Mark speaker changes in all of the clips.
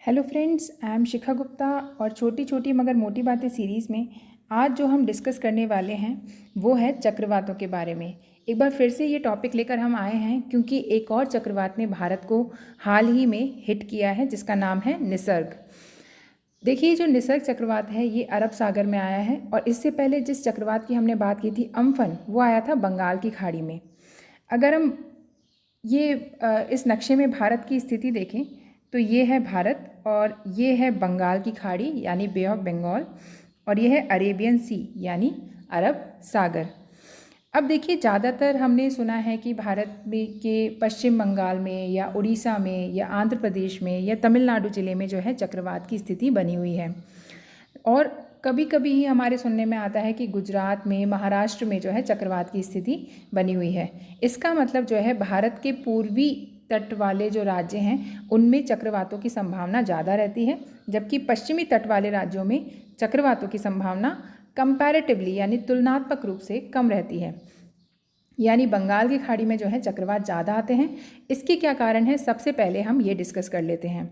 Speaker 1: Hello friends, I am शिखा गुप्ता और छोटी छोटी मगर मोटी बातें सीरीज़ में आज जो हम डिस्कस करने वाले हैं वो है चक्रवातों के बारे में। एक बार फिर से ये टॉपिक लेकर हम आए हैं क्योंकि एक और चक्रवात ने भारत को हाल ही में हिट किया है जिसका नाम है निसर्ग। देखिए, जो निसर्ग चक्रवात है ये अरब सागर में आया है और इससे पहले जिस चक्रवात की हमने बात की थी अम्फन, वो आया था बंगाल की खाड़ी में। अगर हम ये इस नक्शे में भारत की स्थिति देखें तो ये है भारत और ये है बंगाल की खाड़ी यानी बे ऑफ बंगाल और ये है अरेबियन सी यानी अरब सागर। अब देखिए, ज़्यादातर हमने सुना है कि भारत में के पश्चिम बंगाल में या उड़ीसा में या आंध्र प्रदेश में या तमिलनाडु ज़िले में जो है चक्रवात की स्थिति बनी हुई है और कभी कभी ही हमारे सुनने में आता है कि गुजरात में, महाराष्ट्र में जो है चक्रवात की स्थिति बनी हुई है। इसका मतलब जो है भारत के पूर्वी तट वाले जो राज्य हैं उनमें चक्रवातों की संभावना ज़्यादा रहती है, जबकि पश्चिमी तट वाले राज्यों में चक्रवातों की संभावना कंपैरेटिवली यानी तुलनात्मक रूप से कम रहती है। यानी बंगाल की खाड़ी में जो है चक्रवात ज़्यादा आते हैं। इसके क्या कारण है, सबसे पहले हम ये डिस्कस कर लेते हैं।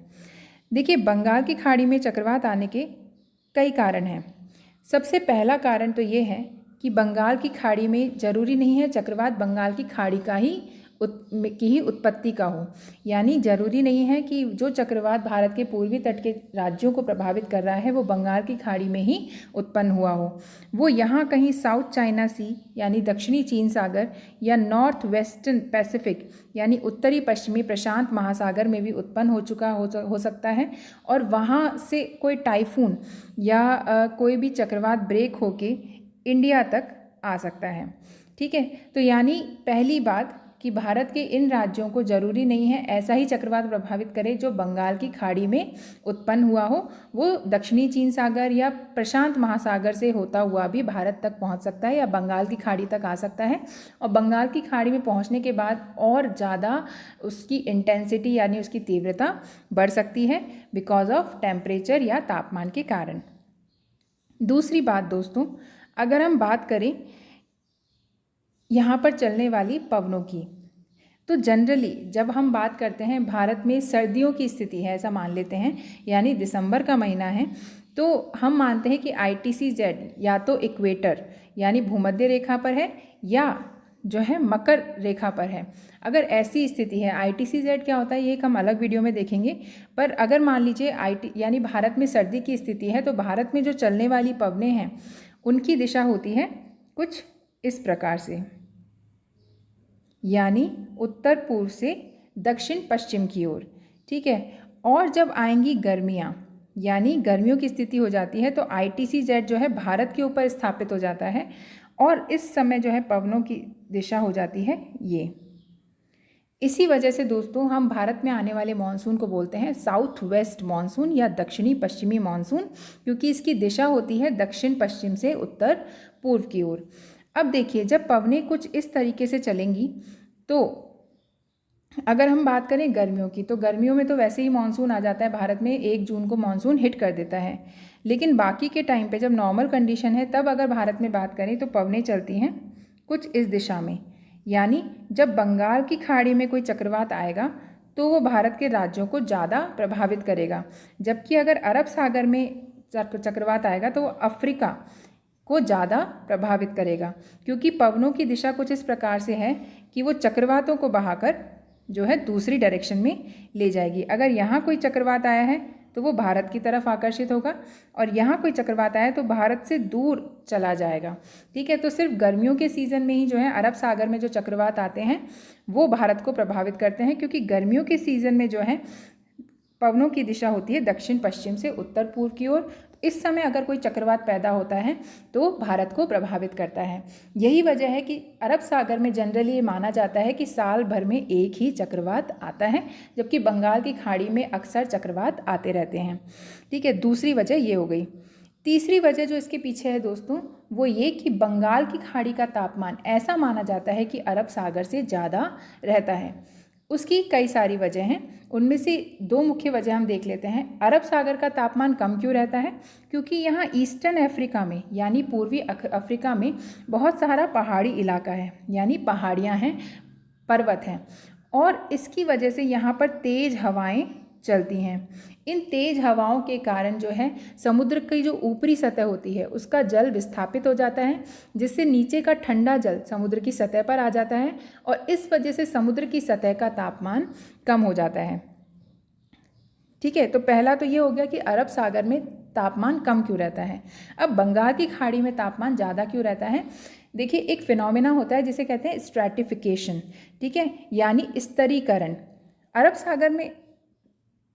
Speaker 1: देखिए, बंगाल की खाड़ी में चक्रवात आने के कई कारण हैं। सबसे पहला कारण तो ये है कि बंगाल की खाड़ी में ज़रूरी नहीं है चक्रवात बंगाल की खाड़ी का ही उत्पत्ति का हो। यानी ज़रूरी नहीं है कि जो चक्रवात भारत के पूर्वी तट के राज्यों को प्रभावित कर रहा है वो बंगाल की खाड़ी में ही उत्पन्न हुआ हो। वो यहाँ कहीं साउथ चाइना सी यानी दक्षिणी चीन सागर या नॉर्थ वेस्टर्न पैसिफिक यानी उत्तरी पश्चिमी प्रशांत महासागर में भी उत्पन्न हो चुका हो सकता है और वहाँ से कोई टाइफून या कोई भी चक्रवात ब्रेक होके इंडिया तक आ सकता है। ठीक है, तो यानी पहली बात कि भारत के इन राज्यों को ज़रूरी नहीं है ऐसा ही चक्रवात प्रभावित करे जो बंगाल की खाड़ी में उत्पन्न हुआ हो। वो दक्षिणी चीन सागर या प्रशांत महासागर से होता हुआ भी भारत तक पहुंच सकता है या बंगाल की खाड़ी तक आ सकता है और बंगाल की खाड़ी में पहुंचने के बाद और ज़्यादा उसकी इंटेंसिटी यानी उसकी तीव्रता बढ़ सकती है बिकॉज ऑफ टेम्परेचर या तापमान के कारण। दूसरी बात दोस्तों, अगर हम बात करें यहाँ पर चलने वाली पवनों की, तो जनरली जब हम बात करते हैं भारत में सर्दियों की स्थिति है ऐसा मान लेते हैं, यानी दिसंबर का महीना है, तो हम मानते हैं कि ITCZ या तो इक्वेटर यानी भूमध्य रेखा पर है या जो है मकर रेखा पर है। अगर ऐसी स्थिति है, ITCZ क्या होता है ये एक हम अलग वीडियो में देखेंगे, पर अगर मान लीजिए यानी भारत में सर्दी की स्थिति है तो भारत में जो चलने वाली पवनें हैं उनकी दिशा होती है कुछ इस प्रकार से, यानी उत्तर पूर्व से दक्षिण पश्चिम की ओर। ठीक है, और जब आएंगी गर्मियाँ यानी गर्मियों की स्थिति हो जाती है तो ITCZ जो है भारत के ऊपर स्थापित हो जाता है और इस समय जो है पवनों की दिशा हो जाती है ये। इसी वजह से दोस्तों हम भारत में आने वाले मानसून को बोलते हैं साउथ वेस्ट मानसून या दक्षिणी पश्चिमी मानसून, क्योंकि इसकी दिशा होती है दक्षिण पश्चिम से उत्तर पूर्व की ओर। अब देखिए, जब पवनें कुछ इस तरीके से चलेंगी तो अगर हम बात करें गर्मियों की, तो गर्मियों में तो वैसे ही मानसून आ जाता है भारत में, 1 जून को मानसून हिट कर देता है। लेकिन बाकी के टाइम पे जब नॉर्मल कंडीशन है तब अगर भारत में बात करें तो पवनें चलती हैं कुछ इस दिशा में। यानी जब बंगाल की खाड़ी में कोई चक्रवात आएगा तो वो भारत के राज्यों को ज़्यादा प्रभावित करेगा, जबकि अगर अरब सागर में चक्रवात आएगा तो वो अफ्रीका को ज़्यादा प्रभावित करेगा, क्योंकि पवनों की दिशा कुछ इस प्रकार से है कि वो चक्रवातों को बहाकर जो है दूसरी डायरेक्शन में ले जाएगी। अगर यहाँ कोई चक्रवात आया है तो वो भारत की तरफ आकर्षित होगा और यहाँ कोई चक्रवात आया तो भारत से दूर चला जाएगा। ठीक है, तो सिर्फ गर्मियों के सीज़न में ही जो है अरब सागर में जो चक्रवात आते हैं वो भारत को प्रभावित करते हैं, क्योंकि गर्मियों के सीज़न में जो है पवनों की दिशा होती है दक्षिण पश्चिम से उत्तर पूर्व की ओर। इस समय अगर कोई चक्रवात पैदा होता है तो भारत को प्रभावित करता है। यही वजह है कि अरब सागर में जनरली ये माना जाता है कि साल भर में एक ही चक्रवात आता है, जबकि बंगाल की खाड़ी में अक्सर चक्रवात आते रहते हैं। ठीक है, दूसरी वजह ये हो गई। तीसरी वजह जो इसके पीछे है दोस्तों वो ये कि बंगाल की खाड़ी का तापमान ऐसा माना जाता है कि अरब सागर से ज़्यादा रहता है। उसकी कई सारी वजह हैं, उनमें से 2 मुख्य वजह हम देख लेते हैं। अरब सागर का तापमान कम क्यों रहता है, क्योंकि यहाँ ईस्टर्न अफ्रीका में यानी पूर्वी अफ्रीका में बहुत सारा पहाड़ी इलाका है, यानी पहाड़ियाँ हैं, पर्वत हैं, और इसकी वजह से यहाँ पर तेज़ हवाएं चलती हैं। इन तेज हवाओं के कारण जो है समुद्र की जो ऊपरी सतह होती है उसका जल विस्थापित हो जाता है, जिससे नीचे का ठंडा जल समुद्र की सतह पर आ जाता है और इस वजह से समुद्र की सतह का तापमान कम हो जाता है। ठीक है, तो पहला तो ये हो गया कि अरब सागर में तापमान कम क्यों रहता है। अब बंगाल की खाड़ी में तापमान ज़्यादा क्यों रहता है। देखिए, एक फिनोमेना होता है जिसे कहते हैं स्ट्रैटिफिकेशन। ठीक है, यानी स्तरीकरण। अरब सागर में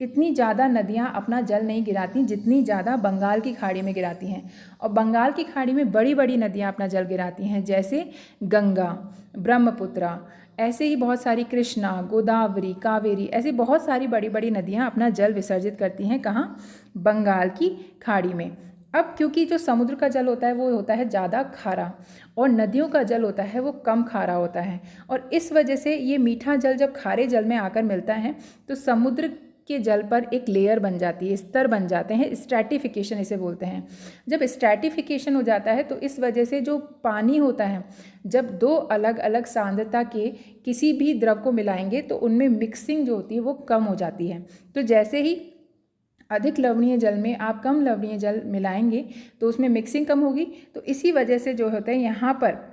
Speaker 1: इतनी ज़्यादा नदियाँ अपना जल नहीं गिराती जितनी ज़्यादा बंगाल की खाड़ी में गिराती हैं, और बंगाल की खाड़ी में बड़ी बड़ी नदियाँ अपना जल गिराती हैं, जैसे गंगा, ब्रह्मपुत्रा, ऐसे ही बहुत सारी कृष्णा, गोदावरी, कावेरी, ऐसी बहुत सारी बड़ी बड़ी नदियाँ अपना जल विसर्जित करती हैं। कहाँ? बंगाल की खाड़ी में। अब क्योंकि जो समुद्र का जल होता है वो होता है ज़्यादा खारा और नदियों का जल होता है वो कम खारा होता है, और इस वजह से ये मीठा जल जब खारे जल में आकर मिलता है तो समुद्र के जल पर एक लेयर बन जाती है, स्तर बन जाते हैं, स्ट्रैटिफिकेशन इसे बोलते हैं। जब स्ट्रैटिफिकेशन हो जाता है तो इस वजह से जो पानी होता है, जब दो अलग अलग सांद्रता के किसी भी द्रव को मिलाएंगे तो उनमें मिक्सिंग जो होती है वो कम हो जाती है। तो जैसे ही अधिक लवणीय जल में आप कम लवणीय जल मिलाएंगे तो उसमें मिक्सिंग कम होगी, तो इसी वजह से जो होता है यहाँ पर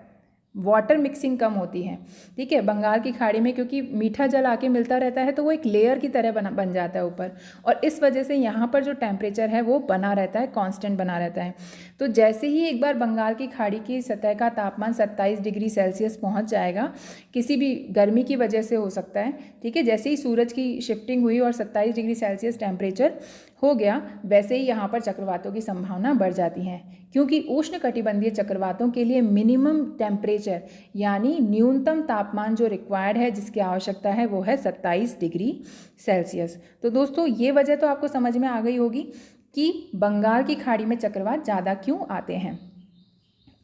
Speaker 1: वाटर मिक्सिंग कम होती है। ठीक है, बंगाल की खाड़ी में क्योंकि मीठा जल आके मिलता रहता है तो वो एक लेयर की तरह बन जाता है ऊपर, और इस वजह से यहाँ पर जो टेम्परेचर है वो बना रहता है, कांस्टेंट बना रहता है। तो जैसे ही एक बार बंगाल की खाड़ी की सतह का तापमान 27 डिग्री सेल्सियस पहुँच जाएगा, किसी भी गर्मी की वजह से हो सकता है, ठीक है, जैसे ही सूरज की शिफ्टिंग हुई और 27 डिग्री सेल्सियस टेम्परेचर हो गया, वैसे ही यहाँ पर चक्रवातों की संभावना बढ़ जाती है, क्योंकि उष्णकटिबंधीय चक्रवातों के लिए मिनिमम टेम्परेचर यानी न्यूनतम तापमान जो रिक्वायर्ड है, जिसकी आवश्यकता है, वो है 27 डिग्री सेल्सियस। तो दोस्तों, ये वजह तो आपको समझ में आ गई होगी कि बंगाल की खाड़ी में चक्रवात ज़्यादा क्यों आते हैं।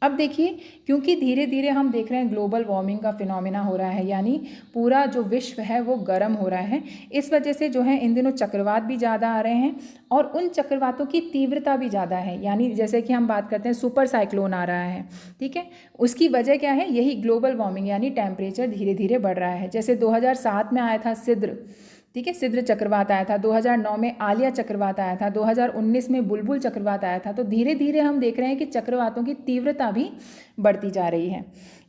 Speaker 1: अब देखिए, क्योंकि धीरे धीरे हम देख रहे हैं ग्लोबल वार्मिंग का फिनोमेना हो रहा है, यानी पूरा जो विश्व है वो गर्म हो रहा है, इस वजह से जो है इन दिनों चक्रवात भी ज़्यादा आ रहे हैं और उन चक्रवातों की तीव्रता भी ज़्यादा है। यानी जैसे कि हम बात करते हैं सुपर साइक्लोन आ रहा है, ठीक है, उसकी वजह क्या है? यही ग्लोबल वार्मिंग, यानी टेम्परेचर धीरे धीरे बढ़ रहा है। जैसे 2007 में आया था सिद्र, ठीक है, सिद्र चक्रवात आया था, 2009 में आलिया चक्रवात आया था, 2019 में बुलबुल चक्रवात आया था। तो धीरे धीरे हम देख रहे हैं कि चक्रवातों की तीव्रता भी बढ़ती जा रही है,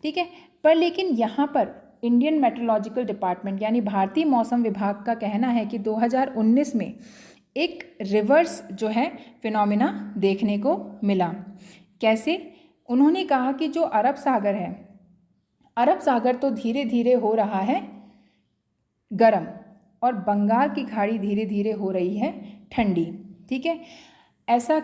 Speaker 1: ठीक है। पर लेकिन यहाँ पर इंडियन मेट्रोलॉजिकल डिपार्टमेंट यानी भारतीय मौसम विभाग का कहना है कि 2019 में एक रिवर्स जो है फिनोमिना देखने को मिला। कैसे? उन्होंने कहा कि जो अरब सागर है, अरब सागर तो धीरे धीरे हो रहा है गर्म और बंगाल की खाड़ी धीरे धीरे हो रही है ठंडी, ठीक है। ऐसा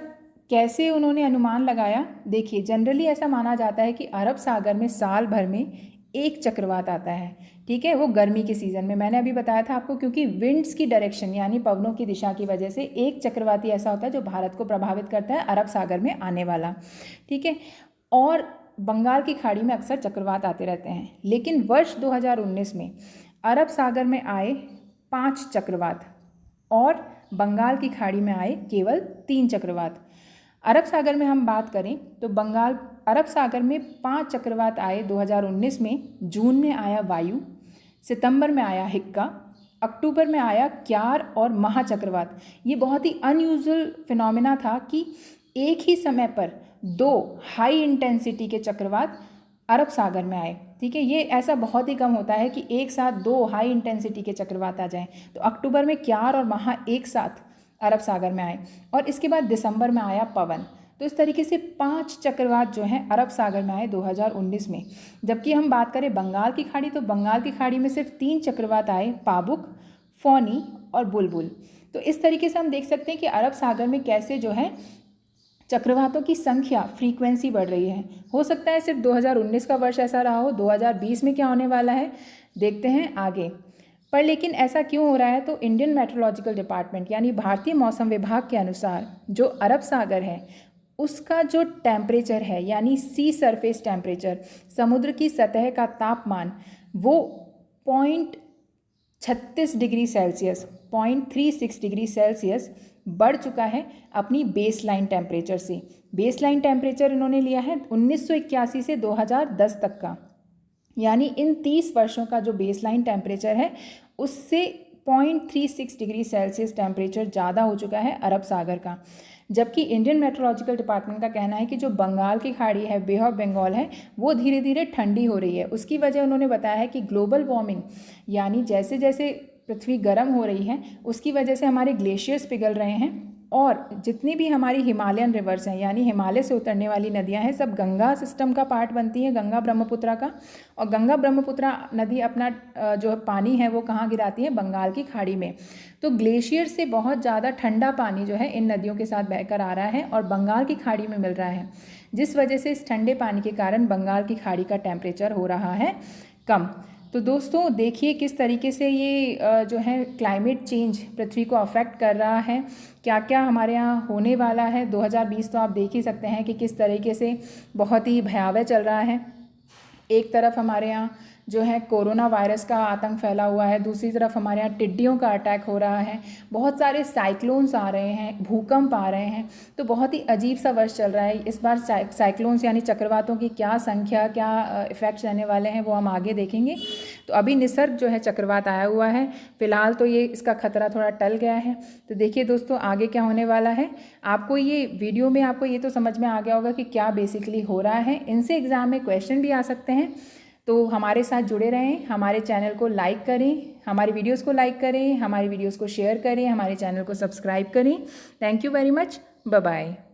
Speaker 1: कैसे उन्होंने अनुमान लगाया? देखिए, जनरली ऐसा माना जाता है कि अरब सागर में साल भर में एक चक्रवात आता है, ठीक है, वो गर्मी के सीज़न में। मैंने अभी बताया था आपको, क्योंकि विंड्स की डायरेक्शन यानी पवनों की दिशा की वजह से एक चक्रवाती ऐसा होता है जो भारत को प्रभावित करता है, अरब सागर में आने वाला, ठीक है। और बंगाल की खाड़ी में अक्सर चक्रवात आते रहते हैं, लेकिन वर्ष 2019 में अरब सागर में आए 5 चक्रवात और बंगाल की खाड़ी में आए केवल 3 चक्रवात। अरब सागर में हम बात करें तो अरब सागर में 5 चक्रवात आए 2019 में। जून में आया वायु, सितंबर में आया हिक्का, अक्टूबर में आया क्यार और महा चक्रवात। ये बहुत ही अनयूजुअल फिनोमेना था कि एक ही समय पर 2 हाई इंटेंसिटी के चक्रवात अरब सागर में आए, ठीक है। ये ऐसा बहुत ही कम होता है कि एक साथ 2 हाई इंटेंसिटी के चक्रवात आ जाएं। तो अक्टूबर में क्यार और महा एक साथ अरब सागर में आए और इसके बाद दिसंबर में आया पवन। तो इस तरीके से 5 चक्रवात जो हैं अरब सागर में आए 2019 में। जबकि हम बात करें बंगाल की खाड़ी, तो बंगाल की खाड़ी में सिर्फ 3 चक्रवात आए, पाबुक, फौनी और बुलबुल। तो इस तरीके से हम देख सकते हैं कि अरब सागर में कैसे जो है चक्रवातों की संख्या, फ्रीक्वेंसी बढ़ रही है। हो सकता है सिर्फ 2019 का वर्ष ऐसा रहा हो, 2020 में क्या होने वाला है देखते हैं आगे। पर लेकिन ऐसा क्यों हो रहा है? तो इंडियन मेट्रोलॉजिकल डिपार्टमेंट यानी भारतीय मौसम विभाग के अनुसार जो अरब सागर है उसका जो टेम्परेचर है यानी सी सरफेस टेम्परेचर, समुद्र की सतह का तापमान, वो 0.36 डिग्री सेल्सियस, 0.36 डिग्री सेल्सियस बढ़ चुका है अपनी बेसलाइन टेम्परेचर से। बेसलाइन टेम्परेचर इन्होंने लिया है 1981 से 2010 तक का, यानी इन 30 वर्षों का जो बेसलाइन टेम्परेचर है उससे 0.36 डिग्री सेल्सियस टेम्परेचर ज़्यादा हो चुका है अरब सागर का। जबकि इंडियन मेट्रोलॉजिकल डिपार्टमेंट का कहना है कि जो बंगाल की खाड़ी है, बे ऑफ बंगाल है, वो धीरे धीरे ठंडी हो रही है। उसकी वजह उन्होंने बताया है कि ग्लोबल वार्मिंग, यानी जैसे जैसे पृथ्वी गर्म हो रही है उसकी वजह से हमारे ग्लेशियर्स पिघल रहे हैं, और जितनी भी हमारी हिमालयन रिवर्स हैं, यानी हिमालय से उतरने वाली नदियां हैं, सब गंगा सिस्टम का पार्ट बनती हैं, गंगा ब्रह्मपुत्रा का। और गंगा ब्रह्मपुत्रा नदी अपना जो पानी है वो कहाँ गिराती है? बंगाल की खाड़ी में। तो ग्लेशियर से बहुत ज़्यादा ठंडा पानी जो है इन नदियों के साथ बहकर आ रहा है और बंगाल की खाड़ी में मिल रहा है, जिस वजह से इस ठंडे पानी के कारण बंगाल की खाड़ी का टेम्परेचर हो रहा है कम। तो दोस्तों देखिए किस तरीके से ये जो है क्लाइमेट चेंज पृथ्वी को अफेक्ट कर रहा है, क्या क्या हमारे यहाँ होने वाला है। 2020 तो आप देख ही सकते हैं कि किस तरीके से बहुत ही भयावह चल रहा है। एक तरफ हमारे यहाँ जो है कोरोना वायरस का आतंक फैला हुआ है, दूसरी तरफ हमारे यहाँ टिड्डियों का अटैक हो रहा है, बहुत सारे साइक्लोन्स आ रहे हैं, भूकंप आ रहे हैं। तो बहुत ही अजीब सा वर्ष चल रहा है इस बार। साइक्लोन्स यानी चक्रवातों की क्या संख्या, क्या इफ़ेक्ट्स रहने वाले हैं वो हम आगे देखेंगे। तो अभी निसर्ग जो है चक्रवात आया हुआ है, फिलहाल तो ये इसका खतरा थोड़ा टल गया है। तो देखिए दोस्तों आगे क्या होने वाला है। आपको ये वीडियो में आपको ये तो समझ में आ गया होगा कि क्या बेसिकली हो रहा है। इनसे एग्ज़ाम में क्वेश्चन भी आ सकते हैं, तो हमारे साथ जुड़े रहें। हमारे चैनल को लाइक करें, हमारी वीडियोस को लाइक करें, हमारी वीडियोस को शेयर करें, हमारे चैनल को सब्सक्राइब करें। Thank you very much, bye bye.